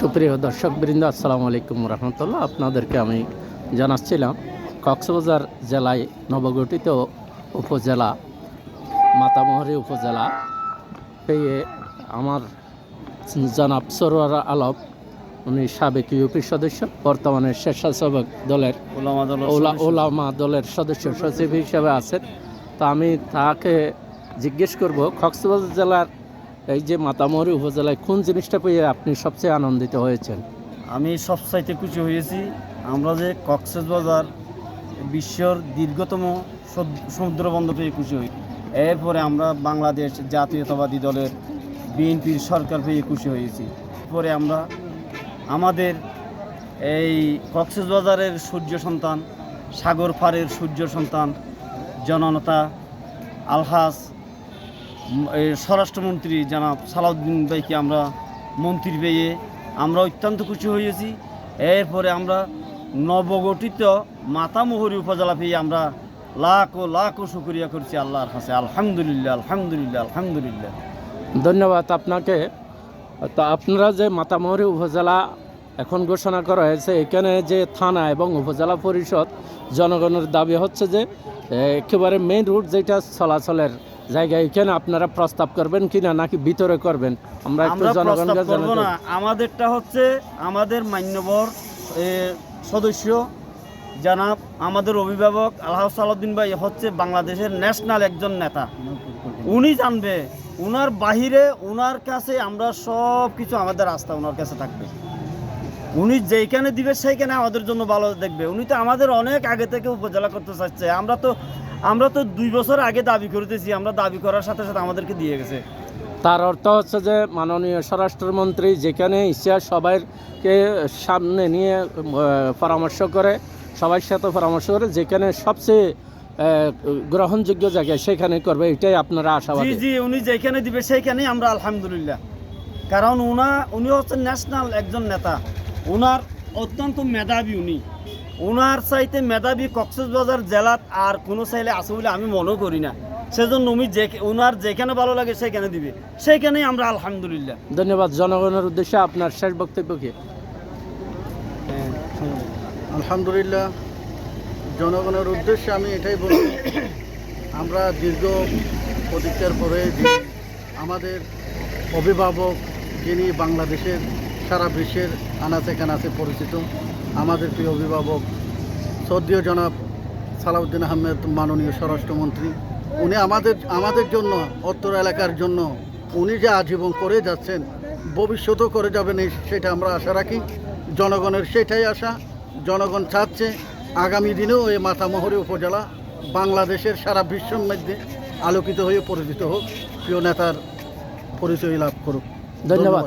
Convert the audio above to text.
সুপ্রিয় দর্শকবৃন্দ, আসসালামু আলাইকুম রহমতুল্লাহ। আপনাদেরকে আমি জানাচ্ছিলাম কক্সবাজার জেলায় নবগঠিত উপজেলা মাতামুহুরী উপজেলা পেয়ে আমার জনাব সরোয়ার আলম, উনি সাবেক ইউপি সদস্য, বর্তমানে স্বেচ্ছাসেবক দলের ওলামা দলের সদস্য সচিব হিসেবে আছেন। তো আমি তাকে জিজ্ঞেস করব, কক্সবাজার জেলার এই যে মাতামুহুরী উপজেলায় কোন জিনিসটা পেয়ে আপনি সবচেয়ে আনন্দিত হয়েছেন? আমি সবচাইতে খুশি হয়েছি আমরা যে কক্সবাজার বিশ্বের দীর্ঘতম সমুদ্র বন্দর পেয়ে খুশি হই। এরপরে আমরা বাংলাদেশ জাতীয়তাবাদী দলের বিএনপির সরকার পেয়ে খুশি হয়েছি। পরে আমরা আমাদের এই কক্সবাজারের সূর্য সন্তান, সাগর পাড়ের সূর্য সন্তান জননেতা আলহাজ স্বরাষ্ট্রমন্ত্রী জনাব সালাউদ্দিন ভাইকে আমরা মন্ত্রী পেয়ে আমরা অত্যন্ত খুশি হয়েছি। এরপরে আমরা নবগঠিত মাতামুহুরী উপজেলা পেয়ে আমরা লাখো লাখো শুকরিয়া করছি আল্লাহর কাছে। আলহামদুলিল্লাহ, আলহামদুলিল্লাহ, আলহামদুলিল্লাহ। ধন্যবাদ আপনাকে। তো আপনারা যে মাতামুহুরী উপজেলা এখন ঘোষণা করা হয়েছে, এখানে যে থানা এবং উপজেলা পরিষদ, জনগণের দাবি হচ্ছে যে একেবারে মেইন রুট যেটা চলাচলের জায়গা, এখানে আপনারা প্রস্তাব করবেন কিনা নাকি ভিতরে করবেন? আমরা একটু জনগণকে জানাবো না। আমাদেরটা হচ্ছে আমাদের মান্যবর সদস্য জানাব আমাদের অভিভাবক আলহাজ সালাউদ্দিন ভাই হচ্ছে বাংলাদেশের ন্যাশনাল একজন নেতা। উনি জানবে, উনার বাহিরে উনার কাছে আমরা সব কিছু, আমাদের আস্থা ওনার কাছে থাকবে। উনি যেখানে দিবে সেইখানে আমাদের জন্য ভালো দেখবে। উনি তো আমাদের অনেক আগে থেকে উপজেলা করতে চাচ্ছে। আমরা তো 2 বছর আগে দাবি করতেছি, আমরা দাবি করার সাথে সাথে আমাদেরকে দিয়ে গেছে। তার অর্থ হচ্ছে যে মাননীয় স্বরাষ্ট্রমন্ত্রী যেখানে ইচ্ছা সবাইকে সামনে নিয়ে পরামর্শ করে, সবার সাথে পরামর্শ করে যেখানে সবচেয়ে গ্রহণযোগ্য জায়গায় সেখানে করবে, এটাই আপনারা আশাবাদী? জি, উনি যেখানে দিবে সেইখানেই আমরা আলহামদুলিল্লাহ। কারণ উনি হচ্ছেন ন্যাশনাল একজন নেতা, উনার অত্যন্ত মেধাবী। উনার চাইতে মেধাবী কক্সবাজার জেলার আর কোনো চাইলে আছে বলে আমি মনেও করি না। সেজন্য উনার যেখানে ভালো লাগে সেখানে দিবে, সেইখানেই আমরা আলহামদুলিল্লাহ। ধন্যবাদ। জনগণের উদ্দেশ্যে আপনার শেষ বক্তব্য কি? আলহামদুলিল্লাহ, জনগণের উদ্দেশ্যে আমি এটাই বলব, আমরা দীর্ঘ প্রতীক্ষার পরে আমাদের অভিভাবক, যিনি বাংলাদেশের সারা বিশ্বের আনাচে কানাচে পরিচিত, আমাদের প্রিয় অভিভাবক শ্রদ্ধেয় জনাব সালাউদ্দিন আহমেদ মাননীয় স্বরাষ্ট্রমন্ত্রী, উনি আমাদের জন্য, অত্র এলাকার জন্য উনি যে আজীবন করে যাচ্ছেন, ভবিষ্যতেও করে যাবেন, সেটা আমরা আশা রাখি। জনগণের সেটাই আশা। জনগণ চাচ্ছে আগামী দিনেও এই মাতামুহুরী উপজেলা বাংলাদেশের সারা বিশ্বের মধ্যে আলোকিত হয়ে পরিচিত হোক, প্রিয় নেতার পরিচয় লাভ করুক। ধন্যবাদ।